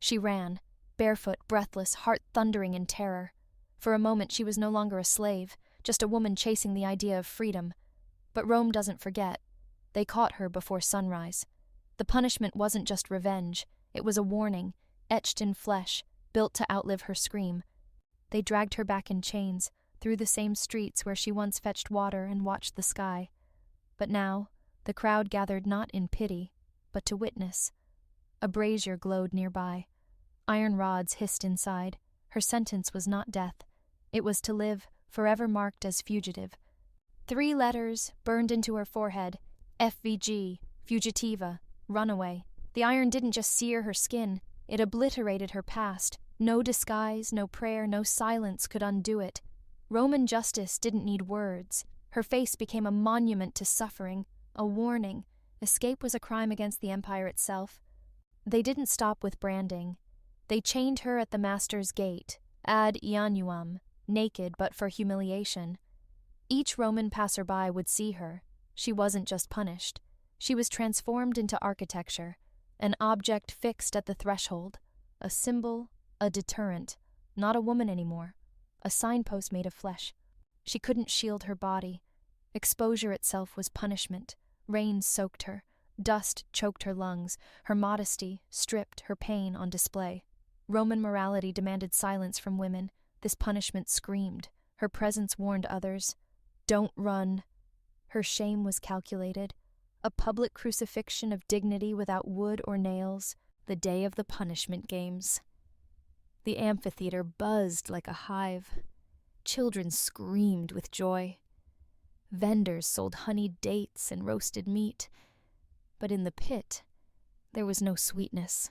She ran, barefoot, breathless, heart thundering in terror. For a moment she was no longer a slave, just a woman chasing the idea of freedom. But Rome doesn't forget. They caught her before sunrise. The punishment wasn't just revenge, it was a warning, etched in flesh, built to outlive her scream. They dragged her back in chains, through the same streets where she once fetched water and watched the sky. But now, the crowd gathered not in pity, but to witness. A brazier glowed nearby. Iron rods hissed inside. Her sentence was not death. It was to live, forever marked as fugitive. 3 letters burned into her forehead: FVG, fugitiva, runaway. The iron didn't just sear her skin, it obliterated her past. No disguise, no prayer, no silence could undo it. Roman justice didn't need words. Her face became a monument to suffering, a warning. Escape was a crime against the empire itself. They didn't stop with branding. They chained her at the master's gate, ad Ianuam, naked but for humiliation. Each Roman passerby would see her. She wasn't just punished. She was transformed into architecture, an object fixed at the threshold, a symbol, a deterrent, not a woman anymore, a signpost made of flesh. She couldn't shield her body. Exposure itself was punishment. Rain soaked her. Dust choked her lungs. Her modesty, stripped, her pain on display. Roman morality demanded silence from women. This punishment screamed. Her presence warned others. Don't run. Her shame was calculated. A public crucifixion of dignity without wood or nails. The day of the punishment games. The amphitheater buzzed like a hive. Children screamed with joy. Vendors sold honeyed dates and roasted meat. But in the pit, there was no sweetness.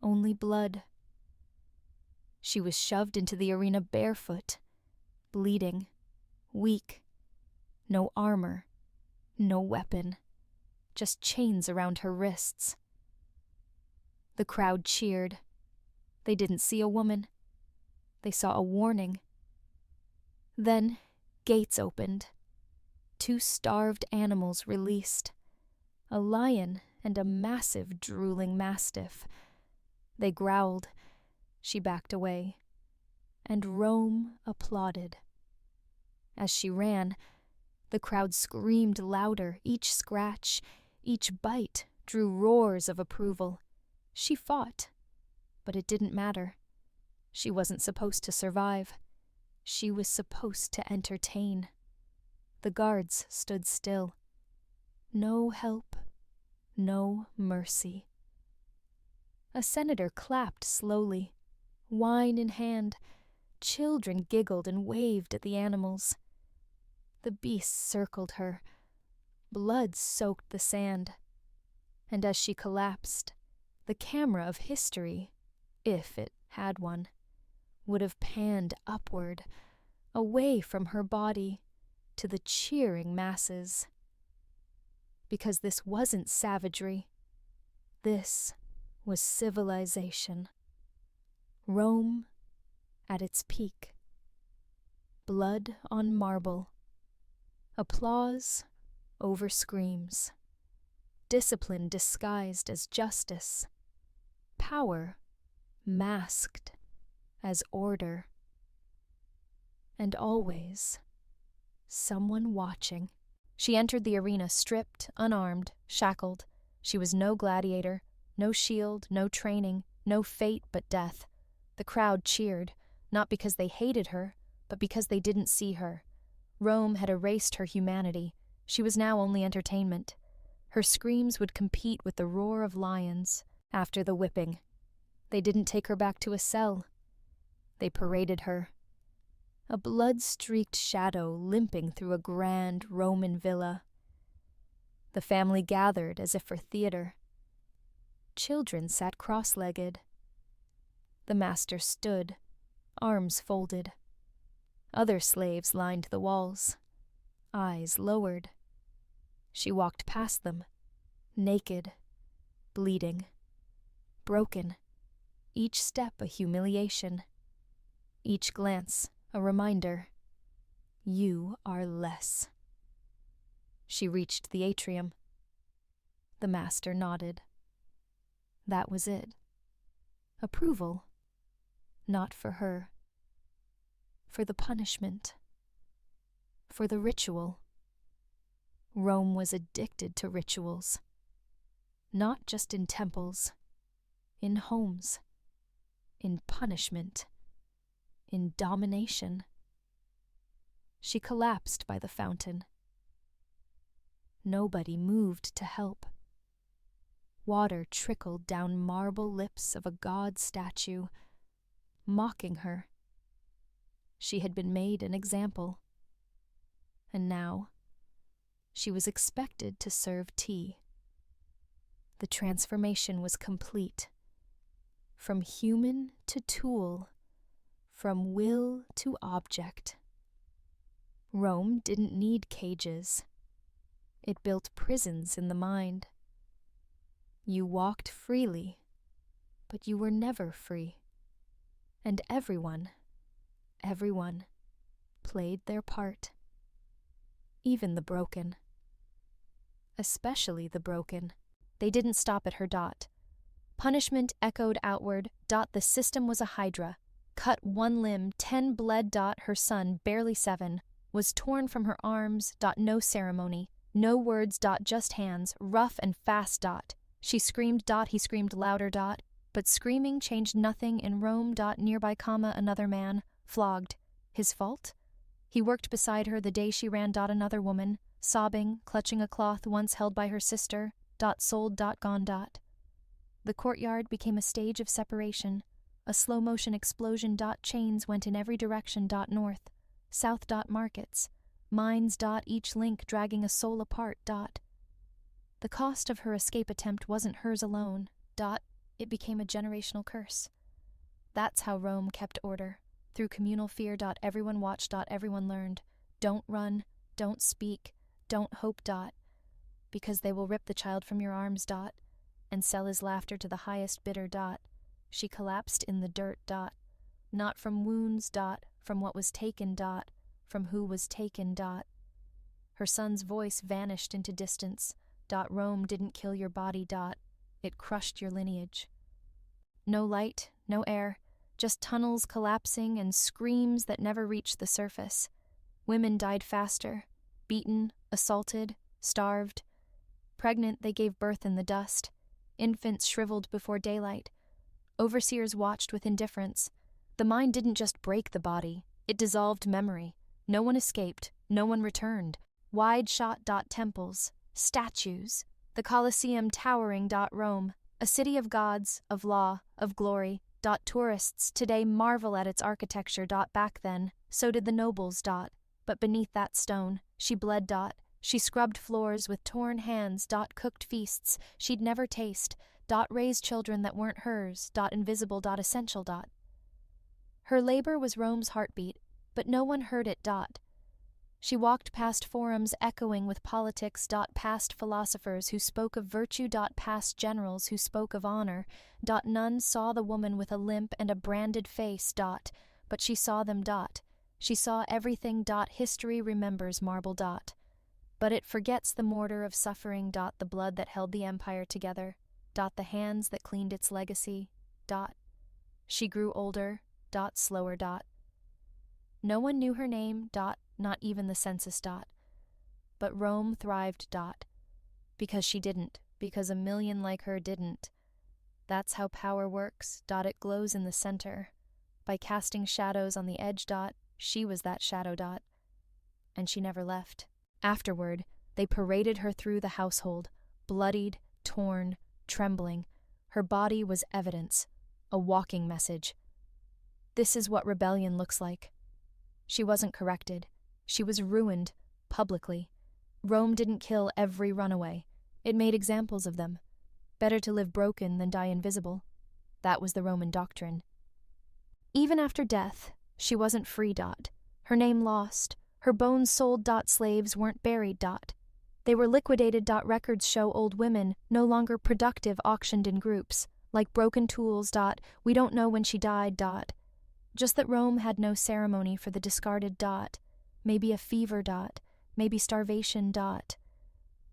Only blood. She was shoved into the arena barefoot, bleeding, weak. No armor, no weapon, just chains around her wrists. The crowd cheered. They didn't see a woman. They saw a warning. Then gates opened. 2 starved animals released. A lion and a massive drooling mastiff. They growled. She backed away. And Rome applauded. As she ran, the crowd screamed louder. Each scratch, each bite drew roars of approval. She fought, but it didn't matter. She wasn't supposed to survive. She was supposed to entertain. The guards stood still. No help, no mercy. A senator clapped slowly, wine in hand. Children giggled and waved at the animals. The beasts circled her. Blood soaked the sand. And as she collapsed, the camera of history, if it had one, would have panned upward, away from her body, to the cheering masses. Because this wasn't savagery. This was civilization. Rome at its peak. Blood on marble. Applause over screams. Discipline disguised as justice. Power masked as order. And always someone watching. She entered the arena stripped, unarmed, shackled. She was no gladiator, no shield, no training, no fate but death. The crowd cheered, not because they hated her, but because they didn't see her. Rome had erased her humanity. She was now only entertainment. Her screams would compete with the roar of lions after the whipping. They didn't take her back to a cell. They paraded her. A blood-streaked shadow limping through a grand Roman villa. The family gathered as if for theater. Children sat cross-legged. The master stood, arms folded. Other slaves lined the walls, eyes lowered. She walked past them, naked, bleeding, broken, each step a humiliation, each glance a reminder, you are less. She reached the atrium. The master nodded. That was it. Approval. Not for her. For the punishment. For the ritual. Rome was addicted to rituals. Not just in temples. In homes. In punishment. In domination. She collapsed by the fountain. Nobody moved to help. Water trickled down marble lips of a god statue, mocking her. She had been made an example. And now, she was expected to serve tea. The transformation was complete. From human to tool, from will to object. Rome didn't need cages. It built prisons in the mind. You walked freely, but you were never free. And everyone played their part. Even the broken. Especially the broken. They didn't stop at her. Punishment echoed outward. The system was a hydra. Cut one limb, 10 bled. Her son, barely 7, was torn from her arms. No ceremony. No words. Just hands, rough and fast. She screamed. He screamed louder. But screaming changed nothing in Rome. Nearby, another man, flogged. His fault? He worked beside her the day she ran. Another woman, sobbing, clutching a cloth once held by her sister. Sold. Gone. The courtyard became a stage of separation, a slow-motion explosion. Chains went in every direction. North, south. Markets, mines. Each link dragging a soul apart. The cost of her escape attempt wasn't hers alone. It became a generational curse. That's how Rome kept order. Through communal fear. Everyone watched. Everyone learned. Don't run. Don't speak. Don't hope. Because they will rip the child from your arms. And sell his laughter to the highest bidder. She collapsed in the dirt. Not from wounds. From what was taken. From who was taken. Her son's voice vanished into distance. Rome didn't kill your body. It crushed your lineage. No light, no air, just tunnels collapsing and screams that never reached the surface. Women died faster, beaten, assaulted, starved. Pregnant, they gave birth in the dust. Infants shriveled before daylight. Overseers watched with indifference. The mind didn't just break the body, it dissolved memory. No one escaped, no one returned. Wide-shot. Temples, statues, the Coliseum towering. Rome, a city of gods, of law, of glory. Tourists today marvel at its architecture. Back then, so did the nobles. But beneath that stone, she bled. She scrubbed floors with torn hands. Cooked feasts she'd never taste. Raised children that weren't hers. Invisible. Essential. Her labor was Rome's heartbeat, but no one heard it. She walked past forums echoing with politics. Past philosophers who spoke of virtue. Past generals who spoke of honor. None saw the woman with a limp and a branded face. But she saw them. She saw everything. History remembers marble. But it forgets the mortar of suffering. The blood that held the empire together. The hands that cleaned its legacy. She grew older. Slower. No one knew her name. Not even the census. But Rome thrived. Because she didn't. Because a million like her didn't. That's how power works. It glows in the center. By casting shadows on the edge. She was that shadow. And she never left. Afterward, they paraded her through the household, bloodied, torn, trembling. Her body was evidence, a walking message. This is what rebellion looks like. She wasn't corrected. She was ruined, publicly. Rome didn't kill every runaway. It made examples of them. Better to live broken than die invisible. That was the Roman doctrine. Even after death, she wasn't free. Her name lost. Her bones sold. Slaves weren't buried. They were liquidated. Records show old women, no longer productive, auctioned in groups, like broken tools. We don't know when she died. Just that Rome had no ceremony for the discarded. Maybe a fever. Maybe starvation.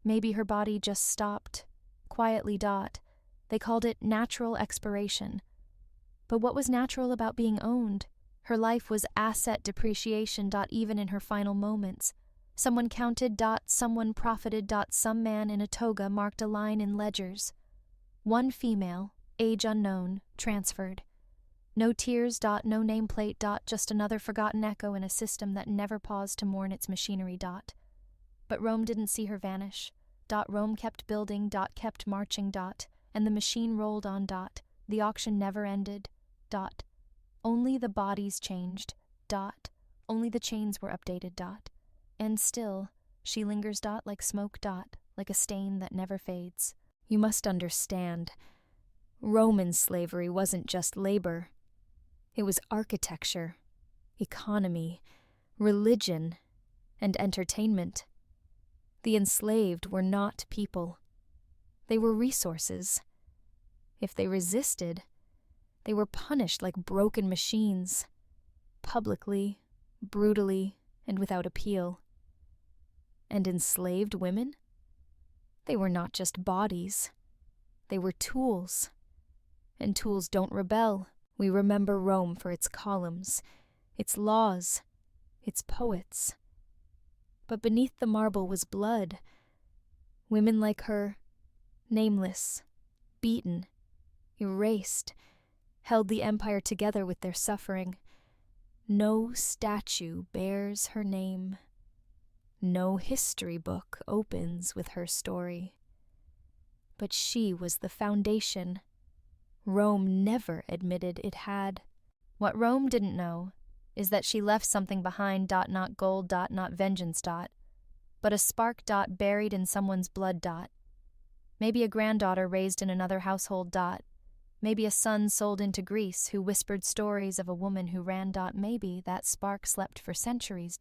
Maybe her body just stopped, quietly. They called it natural expiration. But what was natural about being owned? Her life was asset depreciation. Even in her final moments. Someone counted. Someone profited. Some man in a toga marked a line in ledgers. One female, age unknown, transferred. No tears. No nameplate. Just another forgotten echo in a system that never paused to mourn its machinery. But Rome didn't see her vanish. Rome kept building. Kept marching. And the machine rolled on. The auction never ended. Only the bodies changed. Only the chains were updated. And still, she lingers. Like smoke. Like a stain that never fades. You must understand, Roman slavery wasn't just labor. It was architecture, economy, religion, and entertainment. The enslaved were not people. They were resources. If they resisted, they were punished like broken machines, publicly, brutally, and without appeal. And enslaved women? They were not just bodies. They were tools. And tools don't rebel. We remember Rome for its columns, its laws, its poets. But beneath the marble was blood. Women like her, nameless, beaten, erased, held the empire together with their suffering. No statue bears her name. No history book opens with her story. But she was the foundation. Rome never admitted it had. What Rome didn't know is that she left something behind. Not gold. Not vengeance. But a spark. Buried in someone's blood. Maybe a granddaughter raised in another household. Maybe a son sold into Greece who whispered stories of a woman who ran. Maybe that spark slept for centuries.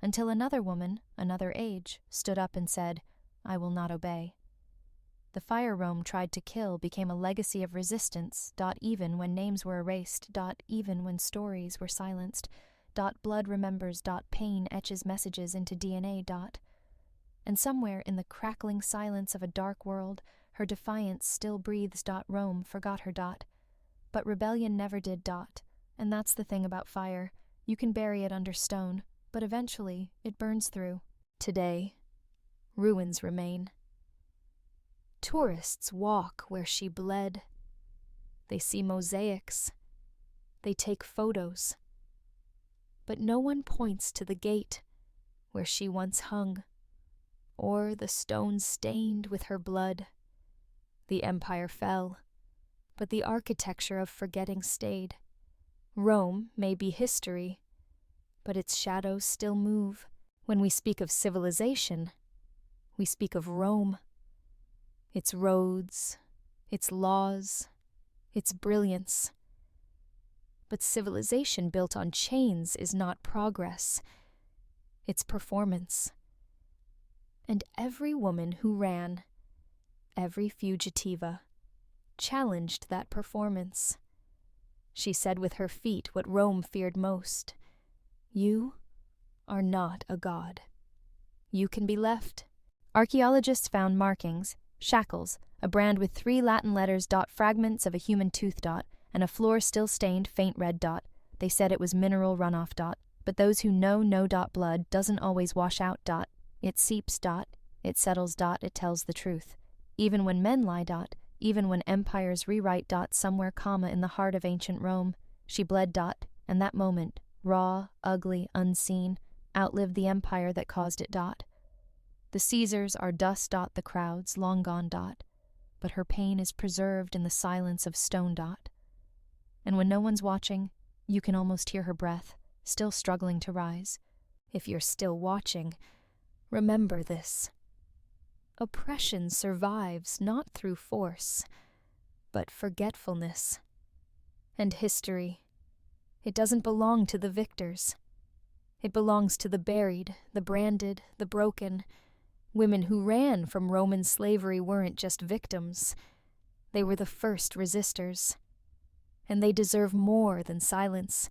Until another woman, another age, stood up and said, "I will not obey." The fire Rome tried to kill became a legacy of resistance. Even when names were erased. Even when stories were silenced. Blood remembers. Pain etches messages into DNA. And somewhere in the crackling silence of a dark world, her defiance still breathes. Rome forgot her. But rebellion never did. And that's the thing about fire. You can bury it under stone, but eventually it burns through. Today, ruins remain. Tourists walk where she bled. They see mosaics. They take photos. But no one points to the gate where she once hung, or the stones stained with her blood. The empire fell, but the architecture of forgetting stayed. Rome may be history, but its shadows still move. When we speak of civilization, we speak of Rome. Its roads, its laws, its brilliance. But civilization built on chains is not progress. It's performance. And every woman who ran, every fugitiva, challenged that performance. She said with her feet what Rome feared most: "You are not a god. You can be left." Archaeologists found markings, shackles, a brand with 3 Latin letters. Fragments of a human tooth. And a floor still stained faint red. They said it was mineral runoff. But those who know. Blood doesn't always wash out. It seeps. It settles. It tells the truth. Even when men lie. Even when empires rewrite. Somewhere, in the heart of ancient Rome, she bled. And that moment, raw, ugly, unseen, outlived the empire that caused it. The Caesars are dust. The crowds, long gone. But her pain is preserved in the silence of stone. And when no one's watching, you can almost hear her breath, still struggling to rise. If you're still watching, remember this. Oppression survives not through force, but forgetfulness. And history, it doesn't belong to the victors. It belongs to the buried, the branded, the broken. Women who ran from Roman slavery weren't just victims. They were the first resistors. And they deserve more than silence.